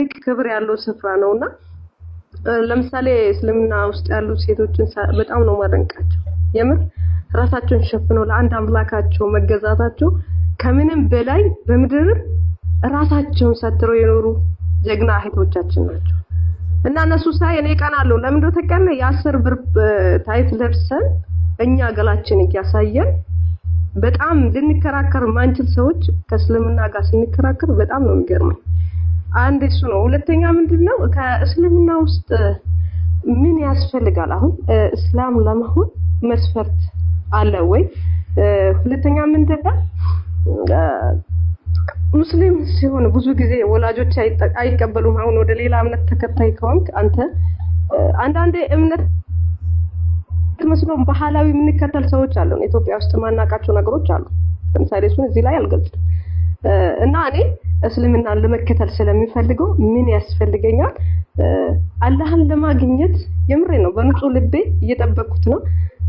ትልቅ ክብር ያለው ስፍራ ነውና ለምሳሌ እስልምና ውስጥ ያሉ ሴቶችን በጣም ነው ማደንቃቸው። የምር ራሳቸውን ሸፍነው ለአንድ አምላካቸው መገዛታቸው ከምንም በላይ በምድር ራሳቸውን ሰትረው የኖሩ ጀግና እህቶቻችን ናቸው። እና እነሱ ሳይ እኔ ቀናለሁ። ለምን ተቀነ የ10 ብር ታይት ለብሰን እኛ ገላችን እያሳየን በጣም ልንከራከር ማንችል ሰዎች ከእስልምና ጋር ስንከራከር በጣም ነው የሚገርመኝ። አንድ እሱ ነው። ሁለተኛ ምንድነው ከእስልምና ውስጥ ምን ያስፈልጋል? አሁን እስላም ለመሆን መስፈርት አለ ወይ? ሁለተኛ ምንድነው ሙስሊም ሲሆን ብዙ ጊዜ ወላጆች አይቀበሉም። አሁን ወደ ሌላ እምነት ተከታይ ከሆንክ አንተ አንዳንዴ እምነት መስሎም ባህላዊ የምንከተል ሰዎች አሉ። ኢትዮጵያ ውስጥ ማናቃቸው ነገሮች አሉ። ለምሳሌ እሱን እዚህ ላይ አልገልጽም። እና እኔ እስልምናን ለመከተል ስለሚፈልገው ምን ያስፈልገኛል? አላህን ለማግኘት የምሬ ነው በንጹህ ልቤ እየጠበቅኩት ነው።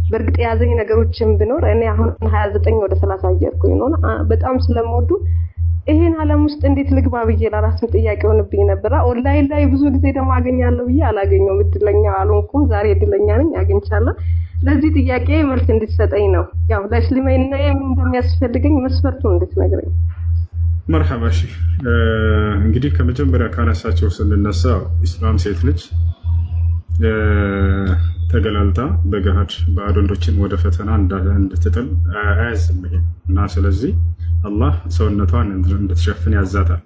በእርግጥ ያዘኝ ነገሮችን ቢኖር እኔ አሁን 29 ወደ 30 እየርኩኝ ነው። በጣም ስለምወዱ ይሄን ዓለም ውስጥ እንዴት ልግባ ብዬ ለራስም ጥያቄ ሆነብኝ ነበር። ኦንላይን ላይ ብዙ ጊዜ ደግሞ አገኛለሁ ብዬ አላገኘሁም። እድለኛ አልሆንኩም። ዛሬ እድለኛ ነኝ፣ አግኝቻለሁ። ለዚህ ጥያቄ መልስ እንድትሰጠኝ ነው። ያው ለእስልምና ምን እንደሚያስፈልገኝ መስፈርቱን እንድትነግረኝ። መርሐባ። እሺ እንግዲህ ከመጀመሪያ ካነሳቸው ስንነሳ ኢስላም ሴት ልጅ ተገላልጣ በገሃድ ባዕድ ወንዶችን ወደ ፈተና እንድትጥል አያዝም ይሄ እና ስለዚህ አላህ ሰውነቷን እንድትሸፍን ያዛታል።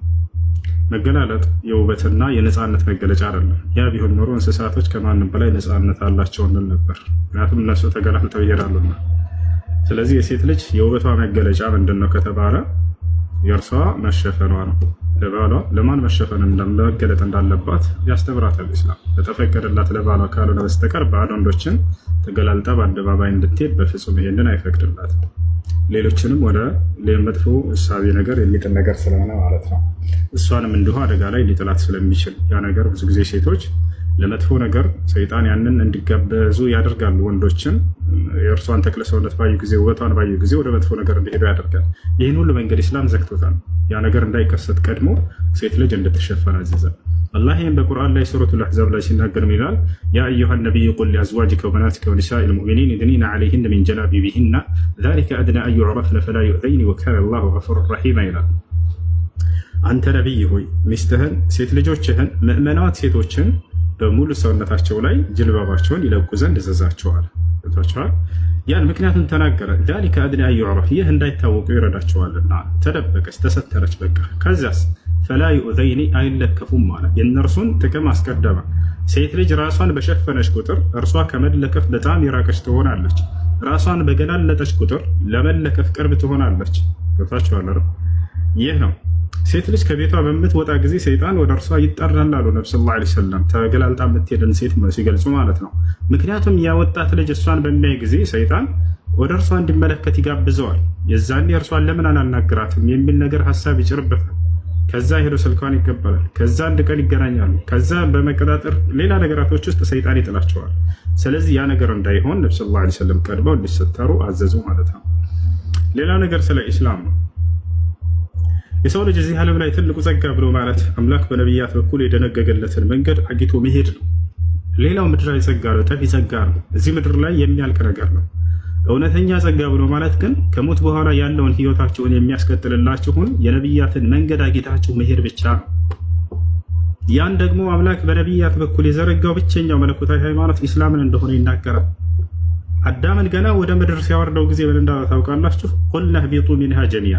መገላለጥ የውበትና የነፃነት መገለጫ አይደለም። ያ ቢሆን ኖሮ እንስሳቶች ከማንም በላይ ነፃነት አላቸው እንል ነበር። ምክንያቱም እነሱ ተገላልጠው ይሄዳሉና። ስለዚህ የሴት ልጅ የውበቷ መገለጫ ምንድነው ከተባለ የእርሷ መሸፈኗ ነው። ለባሏ ለማን መሸፈን መገለጥ እንዳለባት ያስተምራታል ኢስላም። ለተፈቀደላት ለባሏ ካልሆነ በስተቀር ባዕድ ወንዶችን ተገላልጣ በአደባባይ እንድትሄድ በፍጹም ይሄንን አይፈቅድላትም። ሌሎችንም ወደ መጥፎ እሳቤ ነገር የሚጥል ነገር ስለሆነ ማለት ነው። እሷንም እንዲሁ አደጋ ላይ ሊጥላት ስለሚችል ያ ነገር ብዙ ጊዜ ሴቶች ለመጥፎ ነገር ሰይጣን ያንን እንዲጋበዙ ያደርጋሉ። ወንዶችን የእርሷን ተክለ ሰውነት ባዩ ጊዜ ውበቷን ባዩ ጊዜ ወደ መጥፎ ነገር እንዲሄዱ ያደርጋል። ይህን ሁሉ መንገድ ኢስላም ዘግቶታል። ያ ነገር እንዳይከሰት ቀድሞ ሴት ልጅ እንድትሸፈን አዘዘ። አላህ ይህም በቁርአን ላይ ሱረቱል አሕዛብ ላይ ሲናገር ይላል ያ አዩሃ ነቢይ ቁል ሊአዝዋጅከ ወበናቲከ ወኒሳኢል ሙእሚኒን ዩድኒነ ዐለይሂነ ሚን ጀላቢቢሂነ ዛሊከ አድና አን ዩዕረፍነ ፈላ ዩእዘይነ ወካነ አላሁ ገፉረን ረሒማ ይላል። አንተ ነቢይ ሆይ ሚስትህን፣ ሴት ልጆችህን፣ ምእመናት ሴቶችን በሙሉ ሰውነታቸው ላይ ጅልባባቸውን ይለቁ ዘንድ እዘዛቸዋል። ያን ምክንያቱም ተናገረ። ዛሊከ አድና አን ዩዕረፍ ይህ እንዳይታወቁ ይረዳቸዋልና። ተደበቀች፣ ተሰተረች። በቃ ከዚያስ ፈላ ዩእዘይኒ አይለከፉም ማለት የእነርሱን ጥቅም አስቀደመ። ሴት ልጅ ራሷን በሸፈነች ቁጥር እርሷ ከመለከፍ በጣም የራቀች ትሆናለች። ራሷን በገላለጠች ቁጥር ለመለከፍ ቅርብ ትሆናለች። ገብታችኋል? ይህ ነው ሴት ልጅ ከቤቷ በምትወጣ ጊዜ ሰይጣን ወደ እርሷ ይጠራል አሉ ነብዩ ሰለላሁ ዐለይሂ ወሰለም፣ ተገላልጣ የምትሄድን ሴት ሲገልጹ ማለት ነው። ምክንያቱም ያወጣት ልጅ እሷን በሚያይ ጊዜ ሰይጣን ወደ እርሷ እንዲመለከት ይጋብዘዋል። የዛኔ እርሷን ለምን አላናግራትም የሚል ነገር ሀሳብ ይጭርበታል። ከዛ ሄዶ ስልኳን ይቀበላል። ከዛ አንድ ቀን ይገናኛሉ። ከዛ በመቀጣጠር ሌላ ነገራቶች ውስጥ ሰይጣን ይጥላቸዋል። ስለዚህ ያ ነገር እንዳይሆን ነብዩ ሰለላሁ ዐለይሂ ወሰለም ቀድመው እንዲሰተሩ አዘዙ ማለት ነው። ሌላ ነገር ስለ ኢስላም ነው። የሰው ልጅ እዚህ ዓለም ላይ ትልቁ ጸጋ ብሎ ማለት አምላክ በነቢያት በኩል የደነገገለትን መንገድ አግኝቶ መሄድ ነው። ሌላው ምድራዊ ጸጋ ነው፣ ጠፊ ጸጋ ነው፣ እዚህ ምድር ላይ የሚያልቅ ነገር ነው። እውነተኛ ጸጋ ብሎ ማለት ግን ከሞት በኋላ ያለውን ህይወታችሁን የሚያስቀጥልላችሁን የነቢያትን መንገድ አግኝታችሁ መሄድ ብቻ ነው። ያን ደግሞ አምላክ በነቢያት በኩል የዘረጋው ብቸኛው መለኮታዊ ሃይማኖት ኢስላምን እንደሆነ ይናገራል። አዳምን ገና ወደ ምድር ሲያወርደው ጊዜ ምን እንዳለ ታውቃላችሁ? ቁልና ህቢጡ ሚንሃ ጀሚዓ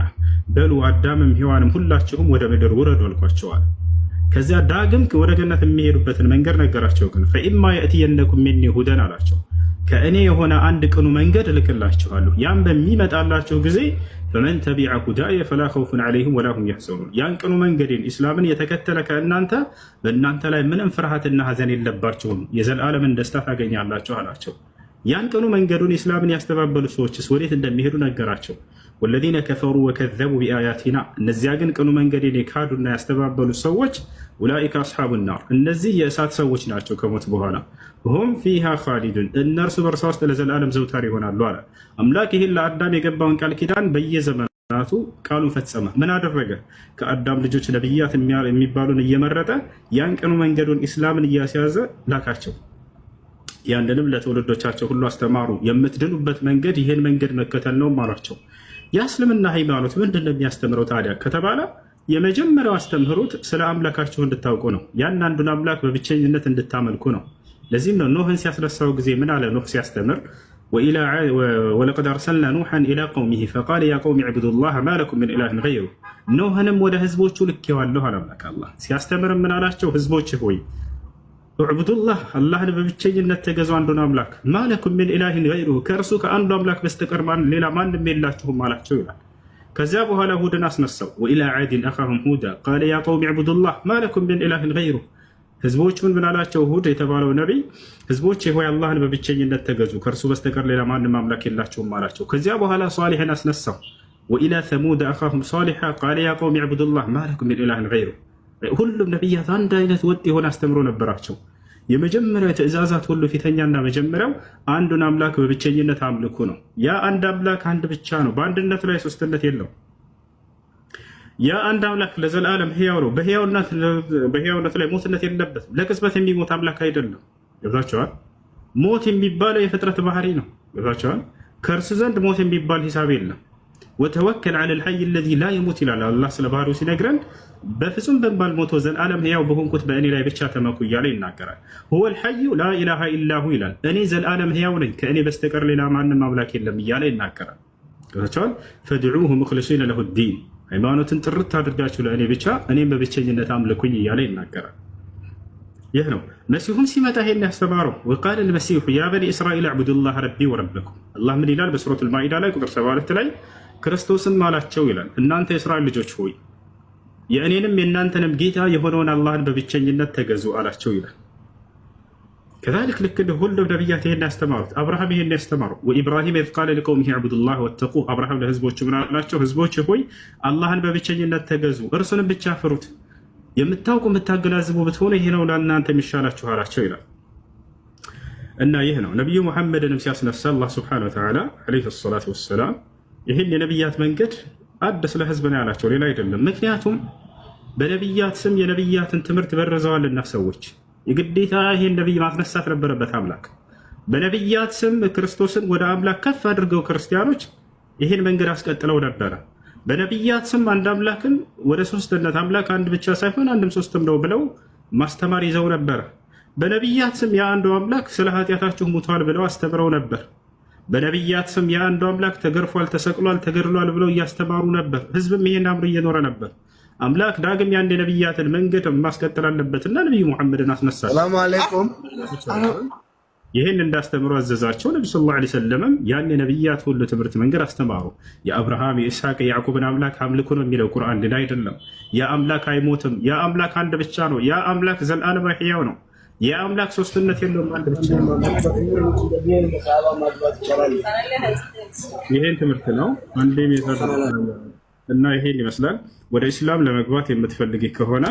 በሉ አዳምም ሔዋንም ሁላችሁም ወደ ምድር ውረዱ አልኳቸዋል። ከዚያ ዳግም ወደ ገነት የሚሄዱበትን መንገድ ነገራቸው። ግን ፈኢማ የእትየነኩም ሚኒ ሁደን አላቸው፣ ከእኔ የሆነ አንድ ቅኑ መንገድ እልክላችኋለሁ። ያም በሚመጣላችሁ ጊዜ ፈመን ተቢዐ ሁዳየ ፈላ ኸውፉን ዐለይሂም ወላ ሁም የሕዘኑን፣ ያን ቅኑ መንገዴን ኢስላምን የተከተለ ከእናንተ በእናንተ ላይ ምንም ፍርሃትና ሐዘን የለባቸውም፣ የዘላለምን ደስታ ታገኛላችሁ አላቸው። ያን ቅኑ መንገዱን ኢስላምን ያስተባበሉ ሰዎችስ ወዴት እንደሚሄዱ ነገራቸው። ወለዚነ ከፈሩ ወከዘቡ ቢአያቲና፣ እነዚያ ግን ቅኑ መንገዴን የካዱና ያስተባበሉ ሰዎች ኡላኢከ አስሓቡ ናር፣ እነዚህ የእሳት ሰዎች ናቸው ከሞት በኋላ ሁም ፊሃ ኻሊዱን፣ እነርሱ በእርሷ ውስጥ ለዘላለም ዘውታሪ ይሆናሉ አለ አምላክ። ይህን ለአዳም የገባውን ቃል ኪዳን በየዘመኑ ናቱ ቃሉን ፈጸመ። ምን አደረገ? ከአዳም ልጆች ነብያት የሚባሉን እየመረጠ ያን ቀኑ መንገዱን ኢስላምን እያስያዘ ላካቸው። ያንንም ለትውልዶቻቸው ሁሉ አስተማሩ። የምትድኑበት መንገድ ይህን መንገድ መከተል ነው አሏቸው። የእስልምና ሃይማኖት ምንድን ነው የሚያስተምረው ታዲያ ከተባለ የመጀመሪያው አስተምህሮት ስለ አምላካችሁ እንድታውቁ ነው። ያን አንዱን አምላክ በብቸኝነት እንድታመልኩ ነው። ለዚህም ነው ኖህን ሲያስነሳው ጊዜ ምን አለ? ኖህ ሲያስተምር ወለቀድ አርሰልና ኑሐን ኢላ ቀውሚሂ ፈቃለ ያ ቀውሚ ዕቡዱላህ ማ ለኩም ሚን ኢላሂን ገይሩህ። ኖህንም ወደ ህዝቦቹ ልኬዋለሁ አለ አምላክ አላህ። ሲያስተምር ምን አላቸው? ህዝቦች ሆይ ዕቡዱላህ አላህን በብቸኝነት ተገዙ፣ አንዱን አምላክ ማ ለኩም ሚን ኢላሂን ገይሩህ ከእርሱ ከአንዱ አምላክ በስተቀር ሌላ ማንም የላችሁም አላቸው ይላል። ከዚያ በኋላ ሁድን አስነሳው። ወኢላ ዓድን አኻሁም ሁዳ ቃለ ያ ቀውሚ ዕቡዱላህ ማ ለኩም ሚን ኢላሂን ገይሩህ። ህዝቦቹን ምን አላቸው? ሁድ የተባለው ነቢይ ህዝቦች ሆይ አላህን በብቸኝነት ተገዙ ከእርሱ በስተቀር ሌላ ማንም አምላክ የላቸውም አላቸው። ከዚያ በኋላ ሷሊሕን አስነሳው። ወኢላ ሰሙድ አኻሁም ሷሊሓ ቃለ ያ ቀውሚ ዕቡዱላህ ማ ለኩም ሚን ኢላሂን ገይሩህ። ሁሉም ነቢያት አንድ አይነት ወጥ የሆነ አስተምሮ ነበራቸው። የመጀመሪያው ትእዛዛት ሁሉ ፊተኛና መጀመሪያው አንዱን አምላክ በብቸኝነት አምልኩ ነው። ያ አንድ አምላክ አንድ ብቻ ነው። በአንድነቱ ላይ ሶስትነት የለው። ያ አንድ አምላክ ለዘላለም ህያው ነው። በህያውነቱ ላይ ሞትነት የለበትም። ለቅጽበት የሚሞት አምላክ አይደለም። ገብታችኋል? ሞት የሚባለው የፍጥረት ባህሪ ነው። ገብታችኋል? ከእርሱ ዘንድ ሞት የሚባል ሂሳብ የለም። ወተወከል ዐለ ልሐይ አለዚ ላ የሙት ይላል አላህ ስለ ባህሪው ሲነግረን፣ በፍጹም በማልሞተው ዘላለም ህያው በሆንኩት በእኔ ላይ ብቻ ተመኩ እያለ ይናገራል። ሁወ ልሐዩ ላ ኢላሃ ኢላሁ ይላል። እኔ ዘላለም ህያው ነኝ፣ ከእኔ በስተቀር ሌላ ማንም አምላክ የለም እያለ ይናገራል። ገብታችኋል? ፈድዑሁ ሙኽሊሲነ ለሁ ዲን ሃይማኖትን ጥርት አድርጋችሁ ለእኔ ብቻ እኔም በብቸኝነት አምልኩኝ እያለ ይናገራል። ይህ ነው መሲሁም ሲመጣ ይሄን ያስተማረው። ወቃለ ልመሲሑ ያ በኒ እስራኤል አዕቡዱላህ ረቢ ወረበኩም። አላህ ምን ይላል በሱረቱል ማኢዳ ላይ ቁጥር 72 ላይ ክርስቶስም አላቸው ይላል፣ እናንተ የእስራኤል ልጆች ሆይ የእኔንም የእናንተንም ጌታ የሆነውን አላህን በብቸኝነት ተገዙ አላቸው ይላል። ከዛሊክ ልክ እንደ ሁሉም ነቢያት ይሄን ያስተማሩት። አብርሃም ይሄን ያስተማሩ። ወኢብራሂም ኢዝ ቃለ ሊቀውሚሂ ዕቡዱላህ ወተቁህ። አብርሃም ለህዝቦቹ ምን አላቸው? ህዝቦች ሆይ አላህን በብቸኝነት ተገዙ፣ እርሱንም ብቻ ፍሩት። የምታውቁ የምታገናዝቡ ብትሆኑ ይሄ ነው ለእናንተ የሚሻላችሁ አላቸው ይላል። እና ይህ ነው ነቢዩ ሙሐመድንም ሲያስነሳ አላህ ሱብሓነሁ ወተዓላ ዓለይሂ ሰላቱ ወሰላም ይህን የነቢያት መንገድ አዲስ ለህዝብ ነው ያላቸው፣ ሌላ አይደለም። ምክንያቱም በነቢያት ስም የነቢያትን ትምህርት በረዘዋልና ሰዎች የግዴታ ይሄን ነቢይ ማስነሳት ነበረበት አምላክ። በነቢያት ስም ክርስቶስን ወደ አምላክ ከፍ አድርገው ክርስቲያኖች ይሄን መንገድ አስቀጥለው ነበረ። በነቢያት ስም አንድ አምላክን ወደ ሶስትነት አምላክ አንድ ብቻ ሳይሆን አንድም ሶስትም ነው ብለው ማስተማር ይዘው ነበረ። በነቢያት ስም የአንዱ አምላክ ስለ ኃጢአታችሁ ሙቷል ብለው አስተምረው ነበር። በነቢያት ስም የአንዱ አምላክ ተገርፏል፣ ተሰቅሏል፣ ተገድሏል ብለው እያስተማሩ ነበር። ህዝብም ይሄን አምር እየኖረ ነበር። አምላክ ዳግም ያን የነቢያትን መንገድ ማስቀጠል አለበትና ነቢዩ ሙሐመድን አስነሳቸው። ሰላም አለይኩም። ይህን እንዳስተምሩ አዘዛቸው። ነቢ ሰለላሁ ዐለይሂ ወሰለም ያን የነቢያት ሁሉ ትምህርት መንገድ አስተማሩ። የአብርሃም የኢስሐቅ የያዕቁብን አምላክ አምልኩ ነው የሚለው ቁርአን ሌላ አይደለም። ያ አምላክ አይሞትም። ያ አምላክ አንድ ብቻ ነው። ያ አምላክ ዘላለም ሕያው ነው። ያ አምላክ ሶስትነት የለውም፣ አንድ ብቻ ነው። ይሄን ትምህርት ነው አንዴ እና ይሄን ይመስላል። ወደ ኢስላም ለመግባት የምትፈልጊ ከሆነ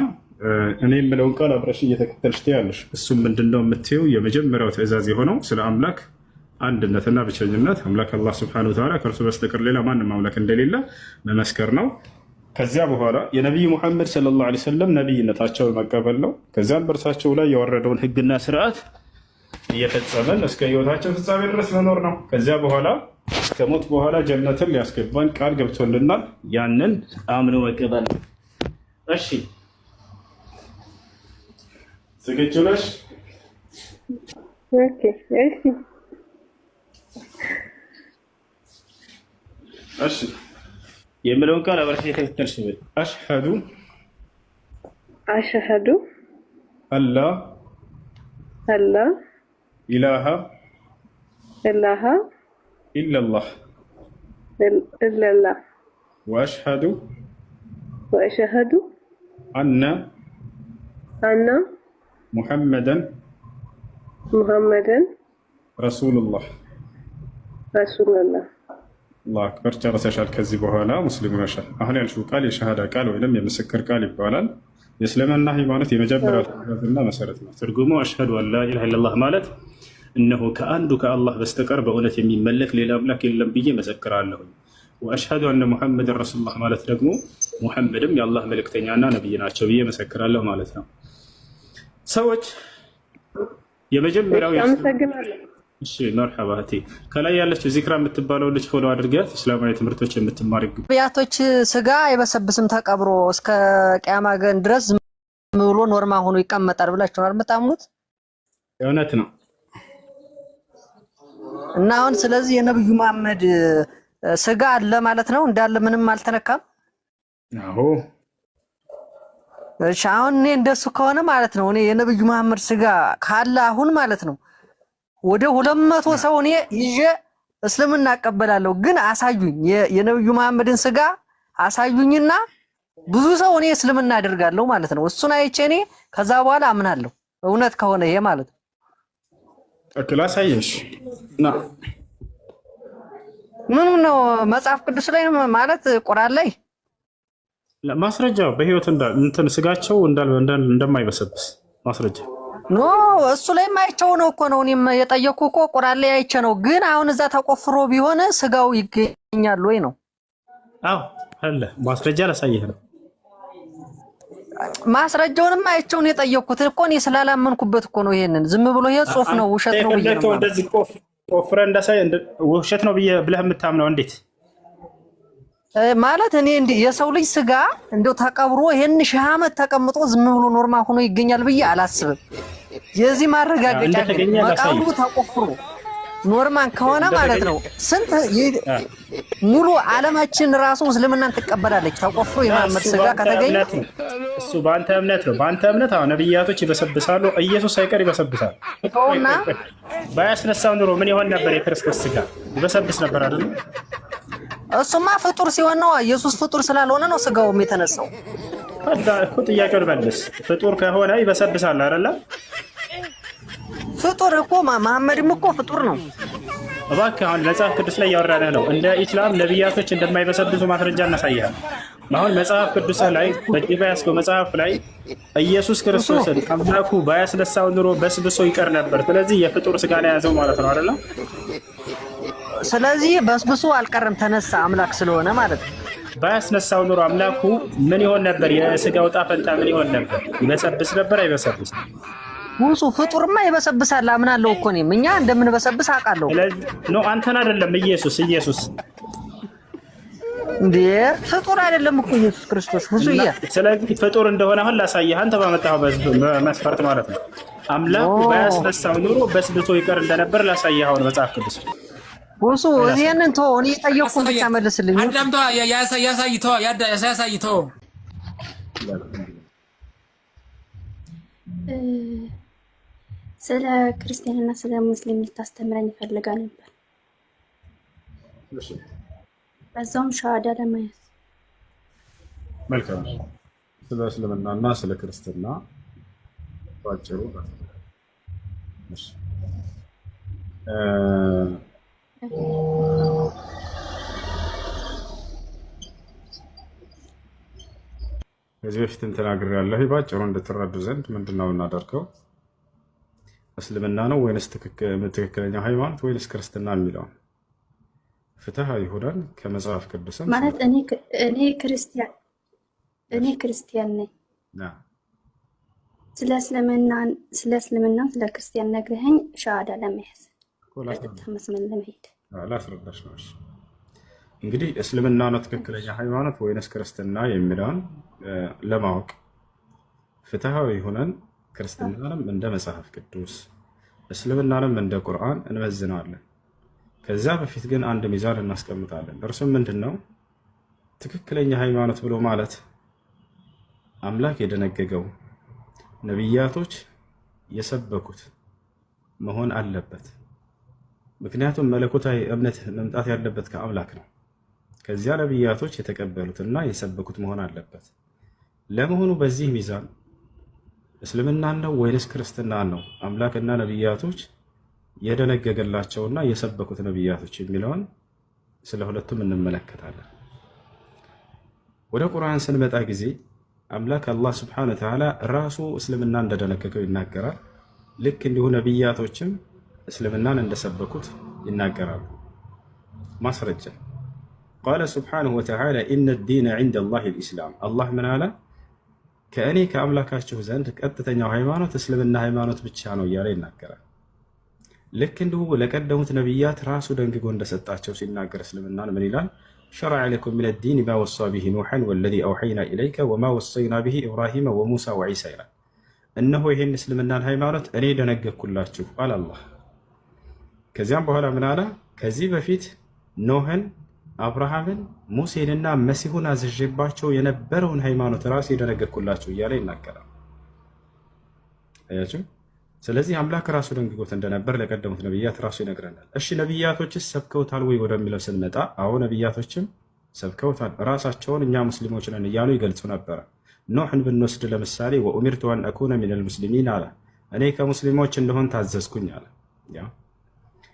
እኔ የምለውን ቃል አብረሽ እየተከተልሽ ትያለሽ። እሱም ምንድነው የምትይው? የመጀመሪያው ትዕዛዝ የሆነው ስለ አምላክ አንድነትና ብቸኝነት አምላክ አላህ ሱብሓነሁ ወተዓላ ከእርሱ በስተቀር ሌላ ማንም አምላክ እንደሌለ መመስከር ነው። ከዚያ በኋላ የነቢዩ ሙሐመድ ሰለላሁ ዐለይሂ ወሰለም ነቢይነታቸውን መቀበል ነው። ከዚያም በእርሳቸው ላይ የወረደውን ህግና ስርዓት እየፈጸመን እስከ ህይወታቸው ፍጻሜ ድረስ መኖር ነው። ከዚያ በኋላ ከሞት በኋላ ጀነትን ሊያስገባን ቃል ገብቶልናል። ያንን አምኖ መቀበል። እሺ ዝግጁ ነሽ? ኦኬ። እሺ የምለውን ቃል አብረሽ የተከተልሽ ብል አሽሀዱ አላ ኢላሃ ኢለላህ ወአሽሀዱ አነ ሙሐመደን ረሱሉላህ። አላሁ አክበር። ጨርሰሻል። ከዚህ በኋላ ሙስሊም ነሻል። አሁን ያልሽው ቃል የሸሃዳ ቃል ወይም የምስክር ቃል ይባላል። የእስልምና ሃይማኖት የመጀመሪያው ትእዛዝና መሰረት ነው። ትርጉሙ አሽሀዱ አን ላ ኢላሃ ኢለላህ ማለት እነሆ ከአንዱ ከአላህ በስተቀር በእውነት የሚመለክ ሌላ አምላክ የለም ብዬ መሰክራለሁ። ወአሽሀዱ አነ ሙሐመድን ረሱሉላህ ማለት ደግሞ ሙሐመድም የአላህ መልእክተኛና ነብይ ናቸው ብዬ መሰክራለሁ ማለት ነው። ሰዎች የመጀመሪያው እሺ መርሐባ እህቴ ከላይ ያለችው ዚክራ የምትባለው ልጅ ፎሎ አድርጊያት። እስላማዊ ትምህርቶች የምትማር ነቢያቶች ስጋ አይበሰብስም ተቀብሮ እስከ ቂያማ ቀን ድረስ ዝም ብሎ ኖርማ ሆኖ ይቀመጣል ብላችሁ ነው የምታምኑት? እውነት ነው። እና አሁን ስለዚህ የነብዩ መሐመድ ስጋ አለ ማለት ነው እንዳለ ምንም አልተነካም? አዎ። እሺ አሁን እኔ እንደሱ ከሆነ ማለት ነው እኔ የነብዩ መሐመድ ስጋ ካለ አሁን ማለት ነው ወደ 200 ሰው እኔ ይዤ እስልምና አቀበላለሁ። ግን አሳዩኝ የነብዩ መሐመድን ስጋ አሳዩኝና ብዙ ሰው እኔ እስልምና አደርጋለሁ ማለት ነው። እሱን አይቼ እኔ ከዛ በኋላ አምናለሁ እውነት ከሆነ ይሄ ማለት ነው። አክላሳየሽ ና ምን ነው መጽሐፍ ቅዱስ ላይ ማለት ቁርአን ላይ ማስረጃው በህይወት እንትን ስጋቸው እንደማይበሰብስ ማስረጃ ኖ እሱ ላይ ማይቸው ነው እኮ ነው እኔም የጠየኩ እኮ ቁርአን ላይ አይቼ ነው። ግን አሁን እዛ ተቆፍሮ ቢሆን ስጋው ይገኛል ወይ ነው? አዎ አለ ማስረጃ ላሳየህ ነው። ማስረጃውንም አይቼው ነው የጠየኩት እኮ እኔ ስላላመንኩበት እኮ ነው። ይሄንን ዝም ብሎ ይሄ ጽሁፍ ነው ውሸት ነው ብዬ ነው እንደዚህ ቆፍረህ እንዳሳይ ውሸት ነው ብለህ የምታምነው እንዴት ማለት እኔ የሰው ልጅ ስጋ እንደው ተቀብሮ ይሄን ሺህ ዓመት ተቀምጦ ዝም ብሎ ኖርማ ሆኖ ይገኛል ብዬ አላስብም። የዚህ ማረጋገጫ መቃብሩ ተቆፍሮ ኖርማን ከሆነ ማለት ነው ስንት ሙሉ ዓለማችን ራሱ እስልምናን ትቀበላለች ተቆፍሮ የመሐመድ ስጋ ከተገኘ። እሱ በአንተ እምነት ነው። በአንተ እምነት አሁን ነብያቶች ይበሰብሳሉ፣ ኢየሱስ ሳይቀር ይበሰብሳል። እና ባያስነሳው ኑሮ ምን ይሆን ነበር? የክርስቶስ ስጋ ይበሰብስ ነበር አይደል? እሱማ ፍጡር ሲሆን ነው። ኢየሱስ ፍጡር ስላልሆነ ነው ስጋውም የተነሳው። እኮ ጥያቄውን መልስ። ፍጡር ከሆነ ይበሰብሳል አይደል? ፍጡር እኮ መሐመድም እኮ ፍጡር ነው። እባክህ አሁን መጽሐፍ ቅዱስ ላይ ያወራነው ነው። እንደ ኢስላም ነብያቶች እንደማይበሰብሱ ማስረጃ እናሳያለን። አሁን መጽሐፍ ቅዱስ ላይ በያዝከው መጽሐፍ ላይ ኢየሱስ ክርስቶስን አምላኩ ባያስነሳው ኑሮ በስብሶ ይቀር ነበር። ስለዚህ የፍጡር ስጋ ነው የያዘው ማለት ነው አይደል? ስለዚህ በስብሶ አልቀረም ተነሳ አምላክ ስለሆነ ማለት ነው። ባያስነሳው ኑሮ አምላኩ ምን ይሆን ነበር? የስጋው ዕጣ ፈንታ ምን ይሆን ነበር? ይበሰብስ ነበር አይበሰብስ? ውሱ ፍጡርማ ይበሰብሳል አምናለሁ እኮ እኔም እኛ እንደምንበሰብስ አውቃለሁ። ነው አንተን አይደለም ኢየሱስ እንዴ ፍጡር አይደለም እኮ ኢየሱስ ክርስቶስ ሁሱያ። ስለዚህ ፍጡር እንደሆነ አሁን ላሳየህ አንተ ባመጣኸው መስፈርት ማለት ነው። አምላኩ ባያስነሳው ኑሮ በስብሶ ይቀር እንደነበር ላሳየህ አሁን መጽሐፍ ቅዱስ ሁሱ ይሄንን ተው እኔ ጠየቅኩን ብቻ መልስልኝ። አዳምጣ ያሳይተው ስለ ክርስቲያንና ስለ ሙስሊም ልታስተምረኝ ፈልጋ ነበር። በዛውም ሻሃዳ ለማያዝ። መልካም። ስለ እስልምናና ስለ ክርስትና ባጭሩ ከዚህ በፊትም ተናግሬያለሁ። ባጭሩ እንድትረዱ ዘንድ ምንድነው እናደርገው? እስልምና ነው ወይንስ ትክክለኛ ሃይማኖት ወይንስ ክርስትና የሚለው ፍትሃዊ ሆነን ከመጽሐፍ ቅዱስም ማለት እኔ ክርስቲያን ነኝ። ስለ እስልምና ስለ ክርስቲያን ነግረኸኝ ሻሃዳ ለመያዝ መስመን ለመሄድ ላስረዳሽ ነው። እንግዲህ እስልምና ነው ትክክለኛ ሃይማኖት ወይንስ ክርስትና የሚለውን ለማወቅ ፍትሃዊ ሆነን ክርስትናንም እንደ መጽሐፍ ቅዱስ እስልምናንም እንደ ቁርአን እንመዝናለን። ከዛ በፊት ግን አንድ ሚዛን እናስቀምጣለን። እርሱም ምንድነው? ትክክለኛ ሃይማኖት ብሎ ማለት አምላክ የደነገገው ነብያቶች የሰበኩት መሆን አለበት። ምክንያቱም መለኮታዊ እምነት መምጣት ያለበት ከአምላክ ነው። ከዚያ ነብያቶች የተቀበሉትና የሰበኩት መሆን አለበት። ለመሆኑ በዚህ ሚዛን እስልምናን ነው ወይንስ ክርስትናን ነው አምላክና ነብያቶች የደነገገላቸውና የሰበኩት ነብያቶች የሚለውን ስለ ሁለቱም እንመለከታለን። ወደ ቁርአን ስንመጣ ጊዜ አምላክ አላህ Subhanahu Wa Ta'ala ራሱ እስልምና እንደደነገገው ይናገራል። ልክ እንዲሁ ነብያቶችም እስልምናን እንደሰበኩት ይናገራሉ። ማስረጃ ቃለ ሱብሓነሁ ወተዓላ ኢነ ዲነ ዒንደ ላሂ ልኢስላም። አላህ ምን አለ? ከእኔ ከአምላካችሁ ዘንድ ቀጥተኛው ሃይማኖት እስልምና ሃይማኖት ብቻ ነው እያለ ይናገራል። ልክ እንዲሁ ለቀደሙት ነቢያት ራሱ ደንግጎ እንደሰጣቸው ሲናገር እስልምናን ምን ይላል? ሸረዐ ለኩም ሚነ ዲን ማ ወሳ ቢሂ ኑሐን ወለዚ አውሐይና ኢለይከ ወማ ወሰይና ቢሂ ኢብራሂመ ወሙሳ ወዒሳ ይላል። እነሆ ይህን እስልምናን ሃይማኖት እኔ ደነገግኩላችሁ አለ አላህ። ከዚያም በኋላ ምን አለ? ከዚህ በፊት ኖህን፣ አብርሃምን፣ ሙሴንና መሲሁን አዝዤባቸው የነበረውን ሃይማኖት ራሱ የደነገግኩላችሁ እያለ ይናገራል። አያችሁ? ስለዚህ አምላክ ራሱ ደንግጎት እንደነበር ለቀደሙት ነቢያት ራሱ ይነግረናል። እሺ ነቢያቶችስ ሰብከውታል ወይ ወደሚለው ስንመጣ፣ አዎ ነቢያቶችም ሰብከውታል። ራሳቸውን እኛ ሙስሊሞች ነን እያሉ ይገልጹ ነበረ። ኖሕን ብንወስድ ለምሳሌ ወኡሚርቱ አን አኩነ ሚነል ሙስሊሚን አለ፣ እኔ ከሙስሊሞች እንደሆን ታዘዝኩኝ አለ።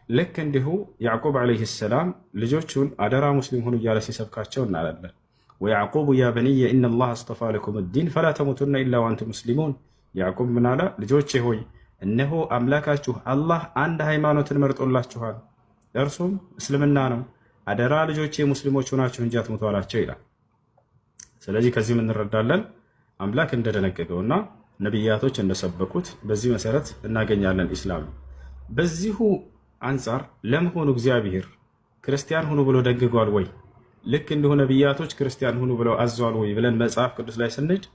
ልክ እንዲሁ ያዕቁብ ዓለይሂ ሰላም ልጆቹን አደራ ሙስሊም ሁኑ እያለ ሲሰብካቸው እናያለን። ወያዕቁቡ ያ በንየ ኢነላህ አስጠፋ ለኩም ዲን ፈላ ተሙቱና ኢላ ወአንቱም ሙስሊሙን። ያዕቁብ ምን አለ? ልጆቼ ሆይ እነሆ አምላካችሁ አላህ አንድ ሃይማኖትን መርጦላችኋል፣ እርሱም እስልምና ነው። አደራ ልጆቼ ሙስሊሞች ሆናችሁ እንጂ አትሙቱ አላቸው ይላል። ስለዚህ ከዚህ እንረዳለን አምላክ እንደደነገገውና ነቢያቶች እንደሰበኩት በዚህ መሰረት እናገኛለን ኢስላም። በዚሁ አንጻር ለመሆኑ እግዚአብሔር ክርስቲያን ሁኑ ብሎ ደግጓል ወይ? ልክ እንዲሁ ነቢያቶች ክርስቲያን ሁኑ ብለው አዘዋል ወይ ብለን መጽሐፍ ቅዱስ ላይ ስንሄድ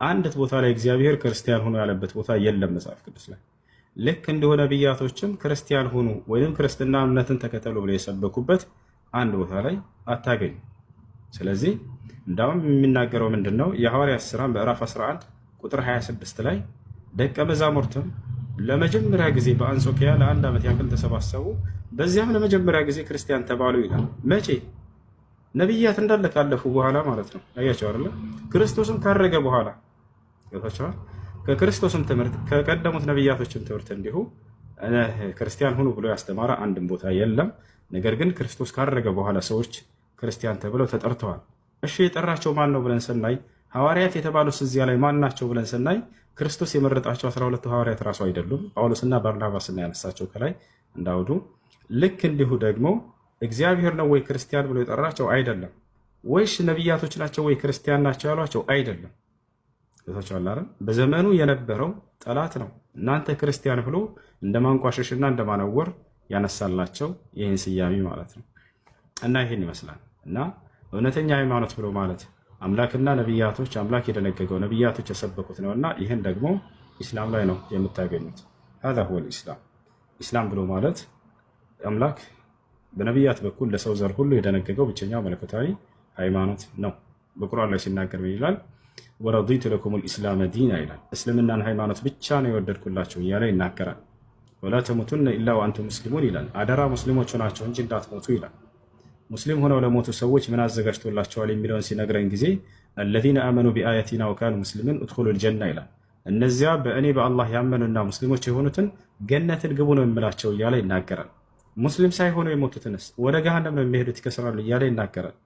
አንዲት ቦታ ላይ እግዚአብሔር ክርስቲያን ሁኑ ያለበት ቦታ የለም መጽሐፍ ቅዱስ ላይ። ልክ እንዲሁ ነቢያቶችም ክርስቲያን ሁኑ ወይም ክርስትና እምነትን ተከተሉ ብለው የሰበኩበት አንድ ቦታ ላይ አታገኙ። ስለዚህ እንዳውም የሚናገረው ምንድን ነው? የሐዋርያት ሥራ ምዕራፍ 11 ቁጥር 26 ላይ ደቀ መዛሙርትም ለመጀመሪያ ጊዜ በአንጾኪያ ለ1 ዓመት ያክል ተሰባሰቡ፣ በዚያም ለመጀመሪያ ጊዜ ክርስቲያን ተባሉ ይላል። መቼ? ነቢያት እንዳለ ካለፉ በኋላ ማለት ነው። አያቸው አይደለ? ክርስቶስም ካረገ በኋላ ገብታችኋል። ከክርስቶስም ትምህርት ከቀደሙት ነቢያቶችም ትምህርት እንዲሁ ክርስቲያን ሁኑ ብሎ ያስተማረ አንድም ቦታ የለም። ነገር ግን ክርስቶስ ካረገ በኋላ ሰዎች ክርስቲያን ተብለው ተጠርተዋል። እሺ የጠራቸው ማን ነው ብለን ስናይ፣ ሐዋርያት የተባሉት እዚያ ላይ ማን ናቸው ብለን ስናይ፣ ክርስቶስ የመረጣቸው 12ቱ ሐዋርያት ራሱ አይደሉም። ጳውሎስና ባርናባስና ያነሳቸው ከላይ እንዳውዱ። ልክ እንዲሁ ደግሞ እግዚአብሔር ነው ወይ ክርስቲያን ብሎ የጠራቸው? አይደለም። ወይስ ነቢያቶች ናቸው ወይ ክርስቲያን ናቸው ያሏቸው? አይደለም። በዘመኑ የነበረው ጠላት ነው እናንተ ክርስቲያን ብሎ እንደማንቋሸሽና እንደማነወር ያነሳላቸው ይህን ስያሜ ማለት ነው። እና ይህን ይመስላል። እና እውነተኛ ሃይማኖት ብሎ ማለት አምላክና ነቢያቶች አምላክ የደነገገው ነቢያቶች የሰበኩት ነውና ይህን ደግሞ ኢስላም ላይ ነው የምታገኙት። هذا هو الاسلام። ኢስላም ብሎ ማለት አምላክ በነቢያት በኩል ለሰው ዘር ሁሉ የደነገገው ብቸኛው መለኮታዊ ሃይማኖት ነው። በቁርአን ላይ ሲናገር ይላል ወረዲቱ ለኩም الاسلام ዲና ይላል። እስልምናን ሃይማኖት ብቻ ነው የወደድኩላችሁ እያለ ይናገራል። ወላ ተሙቱነ ኢላ ወአንቱም ሙስሊሙን ይላል። አደራ ሙስሊሞች ሆናችሁ እንጂ እንዳትሞቱ ይላል። ሙስሊም ሆነው ለሞቱ ሰዎች ምን አዘጋጅቶላቸዋል የሚለውን ሲነግረን ጊዜ الذين آمنوا بآياتنا وكانوا مسلمين ادخلوا الجنة ይላል። እነዚያ በእኔ በአላህ ያመኑና ሙስሊሞች የሆኑትን ገነትን ግቡ ነው የምላቸው እያለ ይናገራል። ሙስሊም ሳይሆኑ የሞቱትንስ ወደ ገሃነም ነው የሚሄዱት ይከስራሉ እያለ ይናገራል።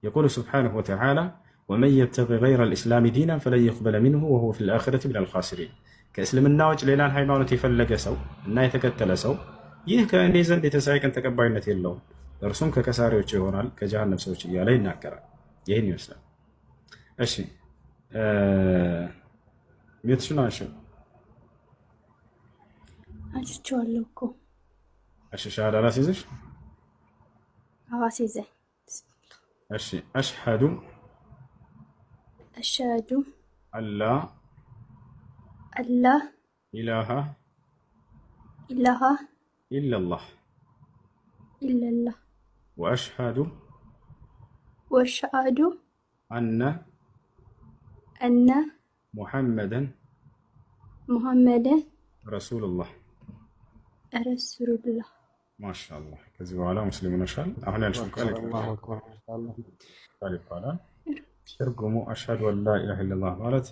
يقول سبحانه وتعالى ومن يبتغي غير الإسلام دينا فلن يقبل منه وهو في الآخرة من الخاسرين። ከእስልምና ውጭ ሌላን ሃይማኖት የፈለገ ሰው እና የተከተለ ሰው ይህ ከእኔ ዘንድ የተሳይ ቀን ተቀባይነት የለውም፣ እርሱም ከከሳሪዎች ይሆናል ከጀሃነም ሰዎች እያለ ይናገራል። ይህን ይመስላል። እሺ ሚትሽና እሺ አጭቻለሁ እኮ እሺ ሻሃዳ ላስይዝሽ? አዋሲዘ እሺ አሽሀዱ አላ ኢላሃ ኢለላህ ወአሽሀዱ አነ ሙሐመደን ረሱሉላህ። ማሻአላህ። ከዚህ በኋላ ሙስሊም ሆነሻል። አሁን ያልሽው ቃል ይባላል። ትርጉሙ አሽሀዱ አን ላ ኢላሃ ኢለላህ ማለት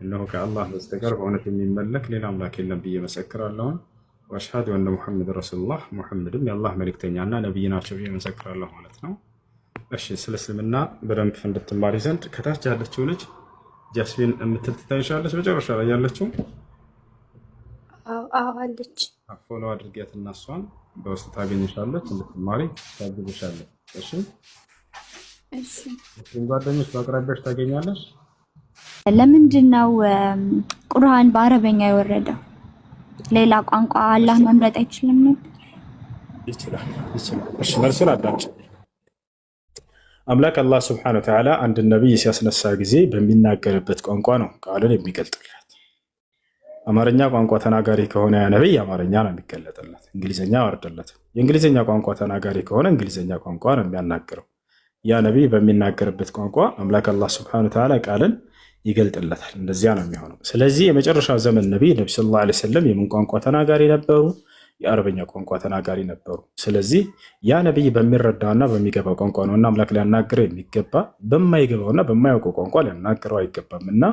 እነሆ ከአላህ በስተቀር በእውነት የሚመለክ ሌላ አምላክ የለም ብዬ መሰክራለሁ። ወአሽሀዱ አነ ሙሐመድ ረሱሉላህ ሙሐመድም የአላህ መልእክተኛና ነቢይ ናቸው ብዬ መሰክራለሁ ማለት ነው። እሺ ስለ እስልምና በደንብ እንድትማሪ ዘንድ ከታች ያለችው ልጅ ጃስሚን የምትል ትታይሻለች። መጨረሻ ላይ ያለችው አለች። ፎሎ አድርጊያት እና እሷን በውስጥ ታገኝሻለች። እንድትማሪ ታግዝሻለች። እሺ እሺ ጓደኞች በአቅራቢያሽ ታገኛለሽ። ለምንድን ነው ቁርአን በአረበኛ የወረደው? ሌላ ቋንቋ አላህ መምረጥ አይችልም ነበር? ይችላል። እሺ መልሱን አዳምጪ። አምላክ አላህ ሱብሓነሁ ወተዓላ አንድ ነቢይ ሲያስነሳ ጊዜ በሚናገርበት ቋንቋ ነው ቃልን የሚገልጥለት። አማርኛ ቋንቋ ተናጋሪ ከሆነ ያ ነቢይ አማርኛ ነው የሚገለጥለት፣ እንግሊዝኛ አወርድለት። የእንግሊዝኛ ቋንቋ ተናጋሪ ከሆነ እንግሊዝኛ ቋንቋ ነው የሚያናግረው። ያ ነቢይ በሚናገርበት ቋንቋ አምላክ አላህ ሱብሓነሁ ወተዓላ ቃልን ይገልጥለታል። እንደዚያ ነው የሚሆነው። ስለዚህ የመጨረሻው ዘመን ነቢይ ነቢ ሰለላሁ ዐለይሂ ወሰለም የምን ቋንቋ ተናጋሪ ነበሩ? የአረበኛ ቋንቋ ተናጋሪ ነበሩ። ስለዚህ ያ ነቢይ በሚረዳውና በሚገባው ቋንቋ ነው እና አምላክ ሊያናግረው የሚገባ፣ በማይገባውና በማያውቀው ቋንቋ ሊያናግረው አይገባም። እና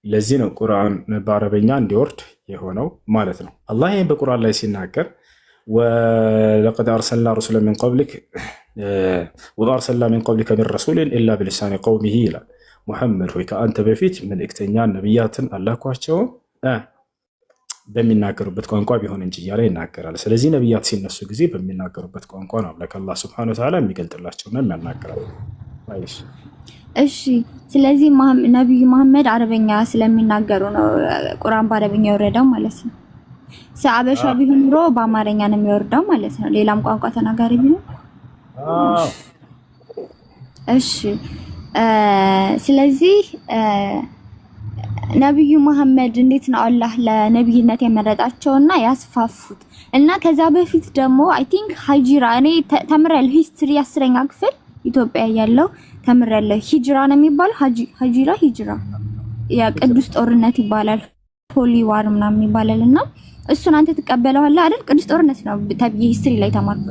ለዚህ ነው ቁርአን በአረበኛ እንዲወርድ የሆነው ማለት ነው። አላህ ይህን በቁርአን ላይ ሲናገር ወለቀድ አርሰልና ሩሱለን ሚን ቀብሊክ ወማ አርሰልና ሚን ቀብሊከ ሚን ረሱሊን ኢላ ቢሊሳኒ ቀውሚሂ ይላል። ሙሐመድ ሆይ ከአንተ በፊት መልእክተኛ ነቢያትን አላኳቸውም በሚናገሩበት ቋንቋ ቢሆን እንጂ እያለ ይናገራል። ስለዚህ ነቢያት ሲነሱ ጊዜ በሚናገሩበት ቋንቋ ነው አምላክ አላህ ሱብሓነሁ ወተዓላ የሚገልጥላቸውና የሚያናገራል። እሺ ስለዚህ ነቢዩ መሐመድ አረበኛ ስለሚናገሩ ነው ቁርአን በአረበኛ የወረደው ማለት ነው። አበሻ ቢሆን ኖሮ በአማርኛ ነው የሚወርደው ማለት ነው፣ ሌላም ቋንቋ ተናጋሪ ቢሆን። እሺ ስለዚህ ነቢዩ መሐመድ እንዴት ነው አላህ ለነቢይነት የመረጣቸውና ያስፋፉት? እና ከዛ በፊት ደግሞ አይ ቲንክ ሂጅራ እኔ ተምሬያለሁ፣ ሂስትሪ 10ኛ ክፍል ኢትዮጵያ ያለው ተምሬያለሁ። ሂጅራ ነው የሚባለው፣ ሂጅራ የቅዱስ ጦርነት ይባላል፣ ሆሊ ዋር ምናምን ይባላል። እና እሱን አንተ ትቀበለዋለህ አይደል? ቅዱስ ጦርነት ነው ተብዬ ሂስትሪ ላይ ተማርኩ።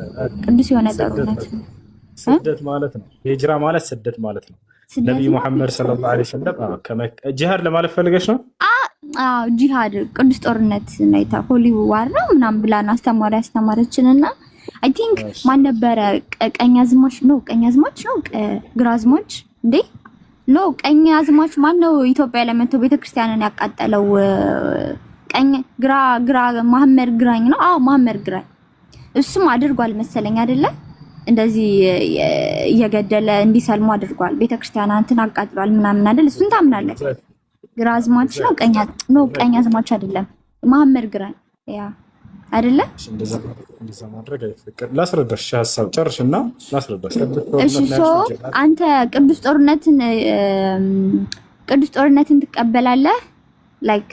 ቅዱስ የሆነ ጦርነት ነው። ስደት ማለት ነው። ሂጅራ ማለት ስደት ማለት ነው። ነቢዩ መሐመድ ሰለላሁ ዐለይሂ ወሰለም ጂሃድ ለማለት ፈልገሽ ነው? አዎ ጂሃድ ቅዱስ ጦርነት ነው፣ ሆሊ ዋር ነው ምናምን ብላን አስተማሪ አስተማረችንና አይ ቲንክ ማን ነበረ ቀኛዝማች ነው ግራዝማች እንዴ ነው ቀኛዝማች ማን ነው ኢትዮጵያ ላይ መጥቶ ቤተክርስቲያንን ያቃጠለው? ግራ መሐመድ ግራኝ ነው። አዎ መሐመድ ግራኝ እሱም አድርጓል መሰለኝ አይደለ? እንደዚህ እየገደለ እንዲሰልሙ አድርጓል፣ ቤተክርስቲያናትን አቃጥሏል ምናምን አይደል? እሱን ታምናለህ? ግራዝማች ነው ቀኛዝማች አይደለም፣ መሐመድ ግራኝ ያ አይደለ? እንደዛ ማድረግ አይፈቀድ። ላስረዳሽ ሐሳብ ጨርሽና ላስረዳሽ። እሺ አንተ ቅዱስ ጦርነትን ትቀበላለህ? ላይክ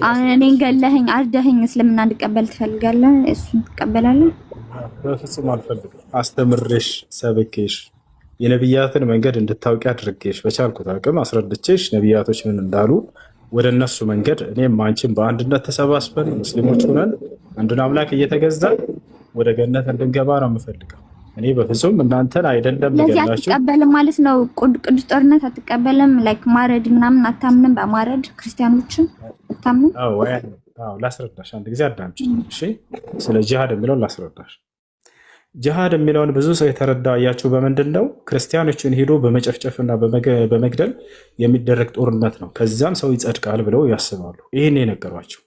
አሁን እኔን ገለኸኝ አርደኸኝ እስልምና እንድቀበል ትፈልጋለህ? እሱን ትቀበላለህ? በፍጹም አልፈልግም። አስተምሬሽ ሰብኬሽ የነቢያትን መንገድ እንድታውቂ አድርጌሽ በቻልኩት አቅም አስረድቼሽ ነቢያቶች ምን እንዳሉ ወደ እነሱ መንገድ እኔም አንቺን በአንድነት ተሰባስበን ሙስሊሞች ሆነን አንዱን አምላክ እየተገዛ ወደ ገነት እንድንገባ ነው የምፈልገው። እኔ በፍጹም እናንተን አይደለም ልገላችሁ። አትቀበልም ማለት ነው? ቅዱስ ጦርነት አትቀበልም? ላይክ ማረድ ምናምን አታምንም? በማረድ ክርስቲያኖችን አታምንም? አዎ ላስረዳሽ፣ አንድ ጊዜ አዳምጪ እሺ። ስለ ጂሃድ የሚለውን ላስረዳሽ። ጂሃድ የሚለውን ብዙ ሰው የተረዳ እያችሁ በምንድን ነው? ክርስቲያኖችን ሄዶ በመጨፍጨፍና በመግደል የሚደረግ ጦርነት ነው፣ ከዛም ሰው ይጸድቃል ብለው ያስባሉ። ይህን የነገሯቸው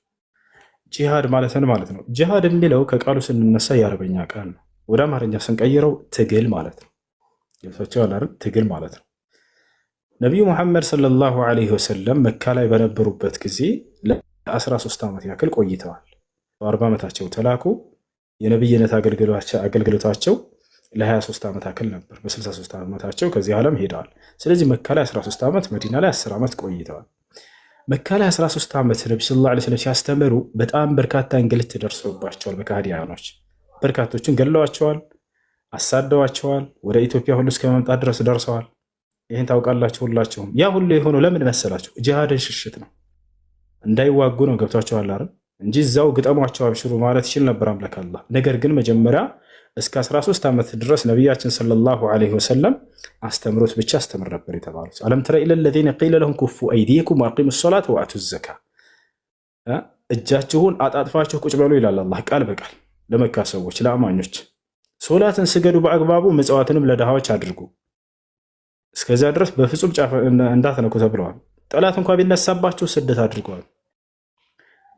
ጂሃድ ማለትን ማለት ነው። ጂሃድ የሚለው ከቃሉ ስንነሳ የአረበኛ ቃል ነው። ወደ አማርኛ ስንቀይረው ትግል ማለት ነው። ትግል ማለት ነው። ነቢዩ ሙሐመድ ሰለላሁ ዐለይሂ ወሰለም መካ ላይ በነበሩበት ጊዜ ለ13 ዓመት ያክል ቆይተዋል። በ40 ዓመታቸው ተላኩ። የነቢይነት አገልግሎታቸው ለ23 ዓመት ያክል ነበር። በ63 ዓመታቸው ከዚህ ዓለም ሄደዋል። ስለዚህ መካ ላይ 13 ዓመት፣ መዲና ላይ 10 ዓመት ቆይተዋል። መካ ላይ 13 ዓመት ነቢ ሰለላሁ ዐለይሂ ወሰለም ሲያስተምሩ በጣም በርካታ እንግልት ደርሶባቸዋል። በካህዲያኖች በርካቶችን ገለዋቸዋል፣ አሳደዋቸዋል። ወደ ኢትዮጵያ ሁሉ እስከ መምጣት ድረስ ደርሰዋል። ይህን ታውቃላችሁ ሁላችሁም። ያ ሁሉ የሆነው ለምን መሰላችሁ? ጂሃድን ሽሽት ነው፣ እንዳይዋጉ ነው። ገብቷቸዋል አይደል? እንጂ እዛው ግጠሟቸው አብሽሩ ማለት ይችል ነበር አምላክ አላህ። ነገር ግን መጀመሪያ እስከ 13 ዓመት ድረስ ነቢያችን ሰለላሁ ዐለይሂ ወሰለም አስተምሮት ብቻ አስተምር ነበር የተባሉት። አለም ተረ ኢለ ለዚነ ቂለ ለሁም ኩፉ አይዲየኩም ወአቂሙ ሰላተ ወአቱ ዘካ፣ እጃችሁን አጣጥፋችሁ ቁጭ በሉ ይላል አላህ ቃል በቃል ለመካ ሰዎች ለአማኞች። ሶላትን ስገዱ በአግባቡ፣ ምጽዋትንም ለድሃዎች አድርጉ፣ እስከዚያ ድረስ በፍጹም ጫፍ እንዳትነኩ ተብለዋል። ጠላት እንኳ ቢነሳባቸው ስደት አድርገዋል።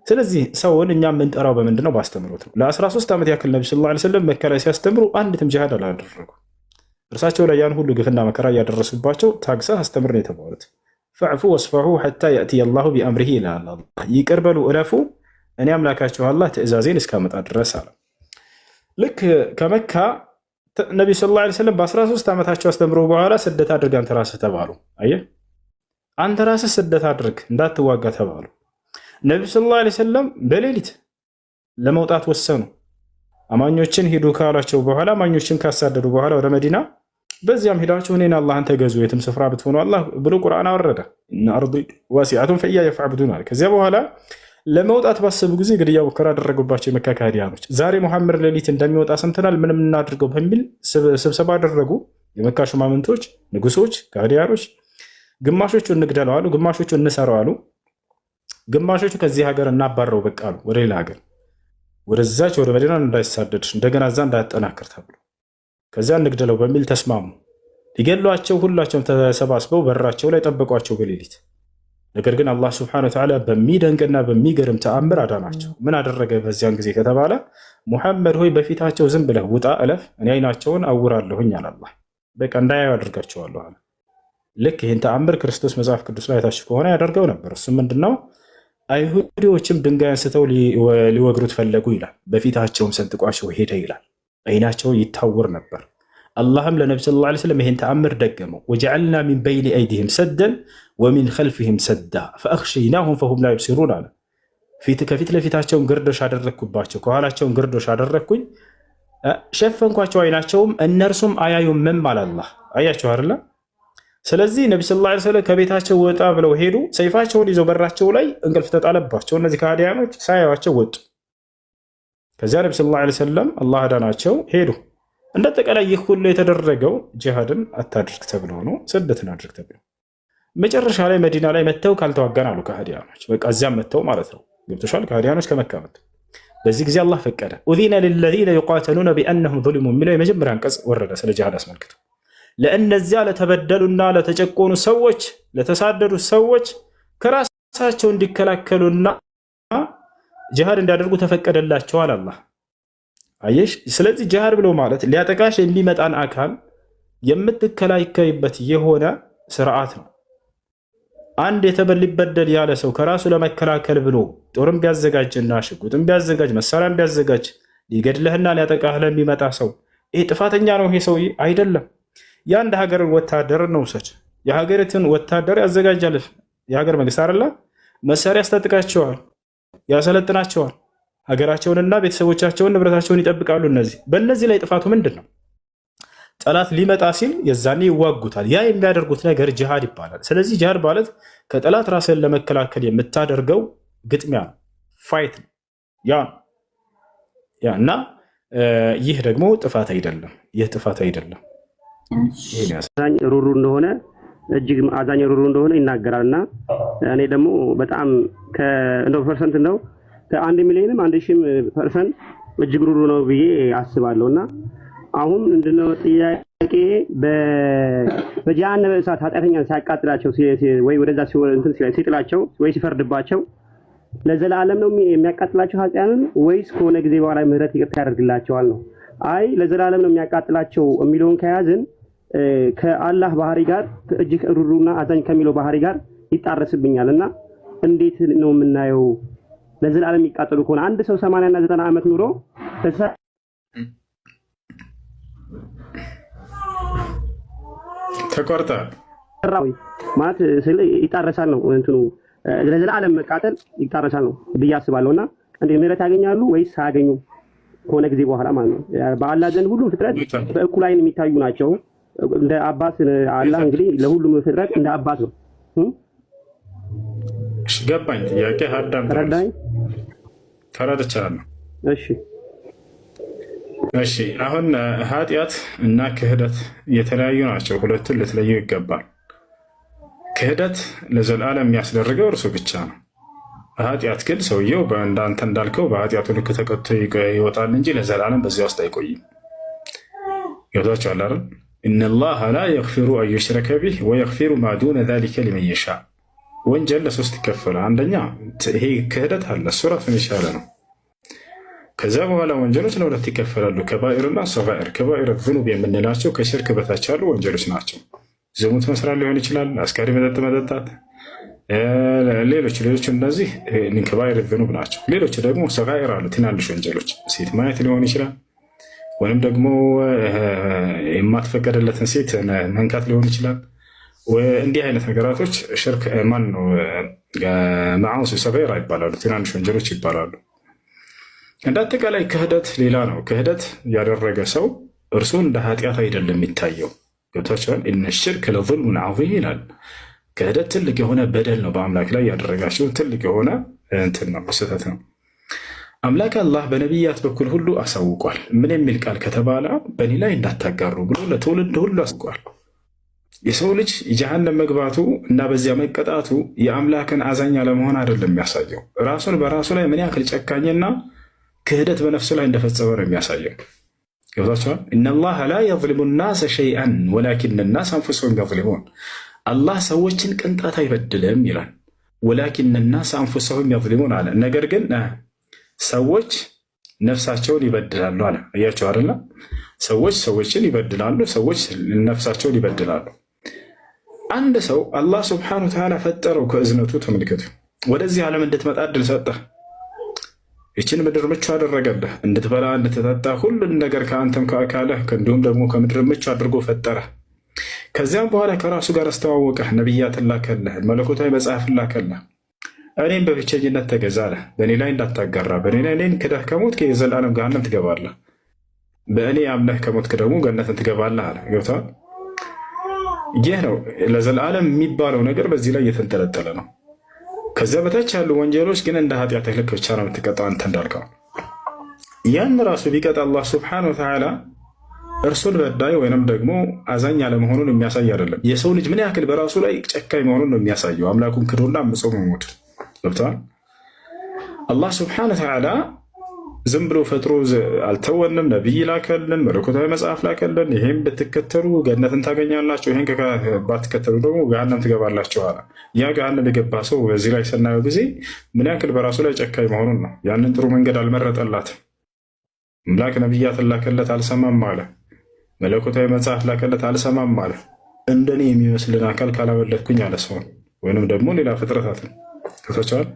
ስለዚህ ሰውን እኛ የምንጠራው በምንድን ነው? በአስተምሮት ነው። ለ13 ዓመት ያክል ነቢ ሰለላሁ ዐለይሂ ወሰለም መካ ላይ ሲያስተምሩ አንዲትም ጂሃድ አላደረጉ። እርሳቸው ላይ ያን ሁሉ ግፍና መከራ እያደረሱባቸው ታግሳ አስተምር ነው የተባሉት። ፈዕፉ ወስፈሑ ሐታ የእትየ አላሁ ቢአምሪሂ ይላል አላህ። ይቅር በሉ እለፉ፣ እኔ አምላካችሁ አላህ ትእዛዜን እስካመጣ ድረስ አለ። ልክ ከመካ ነቢ ሰለላሁ ዐለይሂ ወሰለም በ13 ዓመታቸው አስተምሮ በኋላ ስደት አድርግ አንተ ራስህ ተባሉ። አየህ፣ አንተ ራስህ ስደት አድርግ እንዳትዋጋ ተባሉ። ነቢ ሰለላሁ ዐለይሂ ወሰለም በሌሊት ለመውጣት ወሰኑ። አማኞችን ሂዱ ካሏቸው በኋላ አማኞችን ካሳደዱ በኋላ ወደ መዲና፣ በዚያም ሄዳችሁ እኔን አላህን ተገዙ የትም ስፍራ ብትሆኑ አላህ ብሎ ቁርአን አወረደ። እና አርዲ ዋሲዐቱን ፈኢያየ ፈዕቡዱን አለ። ከዚያ በኋላ ለመውጣት ባሰቡ ጊዜ ግድያ ሙከራ አደረጉባቸው የመካ ከሃዲያኖች። ዛሬ ሙሐመድ ሌሊት እንደሚወጣ ሰምተናል፣ ምንም እናድርገው በሚል ስብሰባ አደረጉ። የመካ ሹማምንቶች፣ ንጉሶች፣ ከሃዲያኖች ግማሾቹ እንግደለው አሉ፣ ግማሾቹ እንሰረው አሉ፣ ግማሾቹ ከዚህ ሀገር እናባረው በቃ አሉ፣ ወደ ሌላ ሀገር ወደዛች ወደ መዲና እንዳይሳደድ እንደገና እዛ እንዳያጠናክር ተብሎ ከዚያ እንግደለው በሚል ተስማሙ። ሊገሏቸው ሁላቸውም ተሰባስበው በራቸው ላይ ጠበቋቸው በሌሊት። ነገር ግን አላህ ስብሐነሁ ወተዓላ በሚደንቅና በሚገርም ተአምር አዳናቸው። ምን አደረገ በዚያን ጊዜ ከተባለ ሙሐመድ ሆይ በፊታቸው ዝም ብለህ ውጣ እለፍ፣ እኔ አይናቸውን አውራለሁኝ አለ አላህ። በቃ እንዳያዩ አድርጋቸዋለሁ አለ። ልክ ይህን ተአምር ክርስቶስ መጽሐፍ ቅዱስ ላይ ታች ከሆነ ያደርገው ነበር። እሱም ምንድነው? አይሁዲዎችም ድንጋይ አንስተው ሊወግሩት ፈለጉ ይላል። በፊታቸውም ሰንጥቋቸው ሄደ ይላል። አይናቸው ይታወር ነበር። አላህም ለነቢ ሰለላሁ ዐለይሂ ወሰለም ይህን ተአምር ደገመው። ወጀዐልና ሚን በይኒ አይዲህም ሰደን ወሚን ኸልፊህም ሰዳ ፈአኽሸይናሁም ፈሁም ላ ዩብሲሩን አለ። ከፊት ለፊታቸውን ግርዶሽ አደረግኩባቸው፣ ከኋላቸውን ግርዶሽ አደረግኩኝ፣ ሸፈንኳቸው፣ አይናቸውም እነርሱም አያዩምም አለ አላህ። አያቸው አይደለ? ስለዚህ ነቢ ሰለላሁ ዐለይሂ ወሰለም ከቤታቸው ወጣ ብለው ሄዱ። ሰይፋቸውን ይዘው በራቸው ላይ እንቅልፍ ተጣለባቸው። እነዚህ ከሃዲያኖች ሳያዩአቸው ወጡ። ከዚያ ነቢ ሰለላሁ ዐለይሂ ወሰለም አላህ አዳናቸው፣ ሄዱ። እንደጠቃላይ ይህ ሁሉ የተደረገው ጂሃድን አታድርግ ተብሎ ነው፣ ስደትን አድርግ ተብሎ። መጨረሻ ላይ መዲና ላይ መጥተው ካልተዋጋን አሉ ከሃዲያኖች። በቃ እዚያም መጥተው ማለት ነው። ገብቶሻል? ከሃዲያኖች ከመካ መጥተው በዚህ ጊዜ አላህ ፈቀደ። ኡዚነ ሊለዚነ ዩቃተሉነ ቢአነሁም ዙሊሙ የሚለው የመጀመሪያ አንቀጽ ወረደ ስለ ጂሃድ አስመልክቶ። ለእነዚያ ለተበደሉና ለተጨቆኑ ሰዎች፣ ለተሳደዱ ሰዎች ከራሳቸው እንዲከላከሉና ጂሃድ እንዲያደርጉ ተፈቀደላቸዋል አላህ። አየሽ። ስለዚህ ጂሃድ ብሎ ማለት ሊያጠቃሽ የሚመጣን አካል የምትከላከይበት የሆነ ስርዓት ነው። አንድ ሊበደል ያለ ሰው ከራሱ ለመከላከል ብሎ ጦርም ቢያዘጋጅና ሽጉጥም ቢያዘጋጅ መሳሪያም ቢያዘጋጅ ሊገድልህና ሊያጠቃህ ለሚመጣ ሰው ይህ ጥፋተኛ ነው። ይሄ ሰውዬ አይደለም። የአንድ ሀገር ወታደር ነው ውሰድ። የሀገሪቱን ወታደር ያዘጋጃል የሀገር መንግስት አይደለ? መሳሪያ ያስታጥቃቸዋል፣ ያሰለጥናቸዋል፣ ሀገራቸውንና ቤተሰቦቻቸውን ንብረታቸውን ይጠብቃሉ። በእነዚህ ላይ ጥፋቱ ምንድን ነው? ጠላት ሊመጣ ሲል የዛኔ ይዋጉታል። ያ የሚያደርጉት ነገር ጂሃድ ይባላል። ስለዚህ ጂሃድ ማለት ከጠላት ራስን ለመከላከል የምታደርገው ግጥሚያ ነው፣ ፋይት ነው። ያ እና ይህ ደግሞ ጥፋት አይደለም። ይህ ጥፋት አይደለም። አዛኝ ሩሩ እንደሆነ እጅግ አዛኝ ሩሩ እንደሆነ ይናገራልና እኔ ደግሞ በጣም እንደው ፐርሰንት ነው ከ1 ሚሊዮንም 1000% እጅግ ሩሩ ነው ብዬ አስባለሁና አሁን እንደው ጥያቄ በጀሃነም እሳት ኃጢአተኛን ሲያቃጥላቸው ወይ ወደዛ ሲጥላቸው ወይ ሲፈርድባቸው ለዘላለም ነው የሚያቃጥላቸው ኃጢአንን ወይስ ከሆነ ጊዜ በኋላ ምህረት ይቅርታ ያደርግላቸዋል ነው? አይ ለዘላለም ነው የሚያቃጥላቸው የሚለውን ከያዝን ከአላህ ባህሪ ጋር እጅግ ሩሩና አዛኝ ከሚለው ባህሪ ጋር ይጣረስብኛልና እንዴት ነው የምናየው? ለዘላለም የሚቃጠሉ ከሆነ አንድ ሰው 80 እና 90 ዓመት ኑሮ ተቆርጧል ማለት ይጣረሳል ነው እንትኑ ለዘላለም መቃጠል ይጣረሳል ነው ብዬ አስባለሁና እንዴ ምህረት ያገኛሉ ወይስ ሳያገኙ ከሆነ ጊዜ በኋላ ማለት ነው? በአላህ ዘንድ ሁሉም ፍጥረት በእኩል ዓይን የሚታዩ ናቸው። እንደ አባት አላህ እንግዲህ ለሁሉም ፍጥረት እንደ አባት ነው። ገባኝ። ጥያቄ ሀዳም ተረድቻለሁ። እሺ አሁን ኃጢአት እና ክህደት የተለያዩ ናቸው። ሁለቱን ልትለዩ ይገባል። ክህደት ለዘላለም የሚያስደርገው እርሱ ብቻ ነው። ኃጢአት ግን ሰውየው እንዳንተ እንዳልከው በኃጢአቱ ልክ ተቀጥቶ ይወጣል እንጂ ለዘላለም በዚያ ውስጥ አይቆይም። ገብቷችኋል አይደል? ኢነላሃ ላ የግፊሩ አን ዩሽረከ ቢህ ወየግፊሩ ማ ዱነ ዛሊከ ሊመን የሻእ። ወንጀል ለሶስት ይከፈላል። አንደኛ ይሄ ክህደት አለ፣ እሱ ራሱን የቻለ ነው። ከዛ በኋላ ወንጀሎች ለሁለት ይከፈላሉ፣ ከባኢርና ሰጋኢር። ከባኢር ዝኑብ የምንላቸው ከሽርክ በታች ያሉ ወንጀሎች ናቸው። ዝሙት መስራት ሊሆን ይችላል፣ አስካሪ መጠጥ መጠጣት፣ ሌሎች እነዚህ ከባኢር ዝኑብ ናቸው። ሌሎች ደግሞ ሰጋኢር አሉ፣ ትናንሽ ወንጀሎች፣ ሴት ማየት ሊሆን ይችላል፣ ወይም ደግሞ የማትፈቀደለትን ሴት መንካት ሊሆን ይችላል። እንዲህ አይነት ነገራቶች ሽርክ ማን ነው መዓሲ ሰጋኢር ይባላሉ፣ ትናንሽ ወንጀሎች ይባላሉ። እንደ አጠቃላይ ክህደት ሌላ ነው። ክህደት ያደረገ ሰው እርሱ እንደ ኃጢአት አይደለም የሚታየው። ገብታችኋል? ኢነ ሽርክ ለዙልሙን ዐዚም ይላል። ክህደት ትልቅ የሆነ በደል ነው። በአምላክ ላይ ያደረጋቸው ትልቅ የሆነ እንትን ነው፣ ስህተት ነው። አምላክ አላህ በነቢያት በኩል ሁሉ አሳውቋል። ምን የሚል ቃል ከተባለ በእኔ ላይ እንዳታጋሩ ብሎ ለትውልድ ሁሉ አሳውቋል። የሰው ልጅ የጀሃነም መግባቱ እና በዚያ መቀጣቱ የአምላክን አዛኝ አለመሆን አይደለም የሚያሳየው፣ ራሱን በራሱ ላይ ምን ያክል ጨካኝና ክህደት በነፍሱ ላይ እንደፈጸመ ነው የሚያሳየው። ገብታችኋል? ኢነላህ ላ የዝሊሙ ናሰ ሸይአን ወላኪነ ናስ አንፉሰሁም የዝሊሙን። አላህ ሰዎችን ቅንጣት አይበድልም ይላል። ወላኪነ ናስ አንፉሰሁም የዝሊሙን አለ። ነገር ግን ሰዎች ነፍሳቸውን ይበድላሉ አለ። እያቸው አይደለ? ሰዎች ሰዎችን ይበድላሉ፣ ሰዎች ነፍሳቸውን ይበድላሉ። አንድ ሰው አላህ ስብሐነሁ ወተዓላ ፈጠረው ከእዝነቱ። ተመልከቱ፣ ወደዚህ ዓለም እንድትመጣ እድል ሰጠህ። ይችን ምድር ምቹ አደረገልህ፣ እንድትበላ እንድትጠጣ፣ ሁሉን ነገር ከአንተም ከአካልህ እንዲሁም ደግሞ ከምድር ምቹ አድርጎ ፈጠረህ። ከዚያም በኋላ ከራሱ ጋር አስተዋወቀህ፣ ነቢያትን ላከልህ፣ መለኮታዊ መጽሐፍን ላከልህ። እኔም በብቸኝነት ተገዛለህ፣ በእኔ ላይ እንዳታጋራ፣ በእኔ ላይ እኔን ክደህ ከሞትክ የዘላለም ገሃነም ትገባለህ፣ በእኔ አምነህ ከሞትክ ደግሞ ገነትን ትገባለህ አለ። ገብቶሃል? ይህ ነው ለዘላለም የሚባለው ነገር በዚህ ላይ እየተንጠለጠለ ነው። ከዚያ በታች ያሉ ወንጀሎች ግን እንደ ኃጢአት ልክ ብቻ ነው የምትቀጣው። አንተ እንዳልከው ያን ራሱ ቢቀጣ አላህ ስብሐነሁ ወተዓላ እርሱን በዳይ ወይንም ደግሞ አዛኝ አለመሆኑን የሚያሳይ አይደለም። የሰው ልጅ ምን ያክል በራሱ ላይ ጨካኝ መሆኑን ነው የሚያሳየው፣ አምላኩን ክዶና አምጾ መሞት። ገብቶሃል? አላህ ስብሐነሁ ወተዓላ ዝም ብሎ ፈጥሮ አልተወንም። ነቢይ ላከልን፣ መለኮታዊ መጽሐፍ ላከልን። ይሄን ብትከተሉ ገነትን ታገኛላችሁ፣ ይሄን ባትከተሉ ደግሞ ገሃነም ትገባላችሁ አለ። ያ ገሃነም የገባ ሰው በዚህ ላይ ስናየው ጊዜ ምን ያክል በራሱ ላይ ጨካኝ መሆኑን ነው። ያንን ጥሩ መንገድ አልመረጠላትም። አምላክ ነቢያትን ላከለት፣ አልሰማም አለ። መለኮታዊ መጽሐፍ ላከለት፣ አልሰማም አለ። እንደኔ የሚመስልን አካል ካላመለክኩኝ አለ ሰውን ወይንም ደግሞ ሌላ ፍጥረታትን ከተቻለ።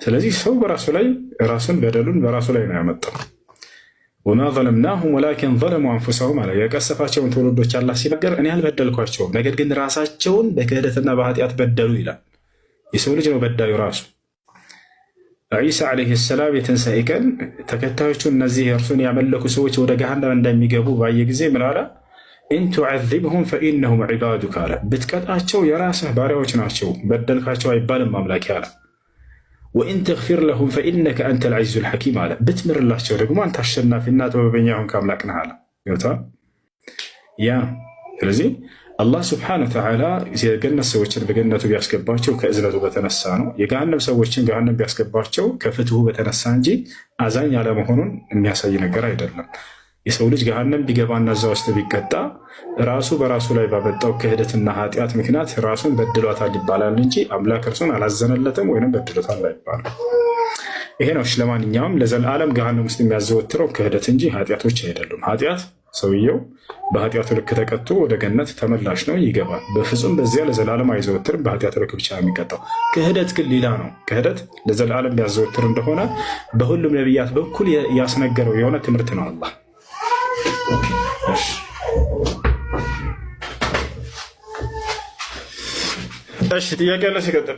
ስለዚህ ሰው በራሱ ላይ ራሱን በደሉን በራሱ ላይ ነው ያመጣው። ወማ ዘለምናሁም ወላኪን ዘለሙ አንፉሰሁም አለ። የቀሰፋቸውን ትውልዶች አላህ ሲናገር እኔ አልበደልኳቸውም፣ ነገር ግን ራሳቸውን በክህደትና በኃጢአት በደሉ ይላል። የሰው ልጅ ነው በዳዩ ራሱ። ዒሳ ዓለይሂ ሰላም የትንሣኤ ቀን ተከታዮቹ እነዚህ እርሱን ያመለኩ ሰዎች ወደ ገሃነም እንደሚገቡ ባየ ጊዜ ምን አለ? ኢን ቱዐዚብሁም ፈኢነሁም ዒባዱከ አለ። ብትቀጣቸው የራስህ ባሪያዎች ናቸው፣ በደልካቸው አይባልም አምላኬ አለ። ወኢን ተግፊር ለሁም ፈኢነከ አንተ ልዐዚዙል ሐኪም አለ። ብትምርላቸው ደግሞ አንተ አሸናፊና ጥበበኛ ሆንክ አምላክ ነህ አለ። ገብቶሃል? ያ ስለዚህ አላህ ስብሐነሁ ወተዓላ የገነት ሰዎችን በገነቱ ቢያስገባቸው ከእዝነቱ በተነሳ ነው። የገሃነም ሰዎችን ገሃነም ቢያስገባቸው ከፍትሁ በተነሳ እንጂ አዛኝ አለመሆኑን የሚያሳይ ነገር አይደለም። የሰው ልጅ ገሃነም ቢገባና እዛ ውስጥ ቢቀጣ ራሱ በራሱ ላይ ባመጣው ክህደትና ኃጢአት ምክንያት ራሱን በድሏታል ይባላል እንጂ አምላክ እርሱን አላዘነለትም ወይም በድሎታል አይባልም። ይሄ ነው። ለማንኛውም ለዘላለም ገሃነም ውስጥ የሚያዘወትረው ክህደት እንጂ ኃጢአቶች አይደሉም። ኃጢአት ሰውየው በኃጢአቱ ልክ ተቀጥቶ ወደ ገነት ተመላሽ ነው፣ ይገባል። በፍጹም በዚያ ለዘላለም አይዘወትርም። በኃጢአቱ ልክ ብቻ ነው የሚቀጣው። ክህደት ግን ሌላ ነው። ክህደት ለዘላለም ያዘወትር እንደሆነ በሁሉም ነቢያት በኩል ያስነገረው የሆነ ትምህርት ነው አላህ። እሺ ጥያቄ አለ ሲቀጥል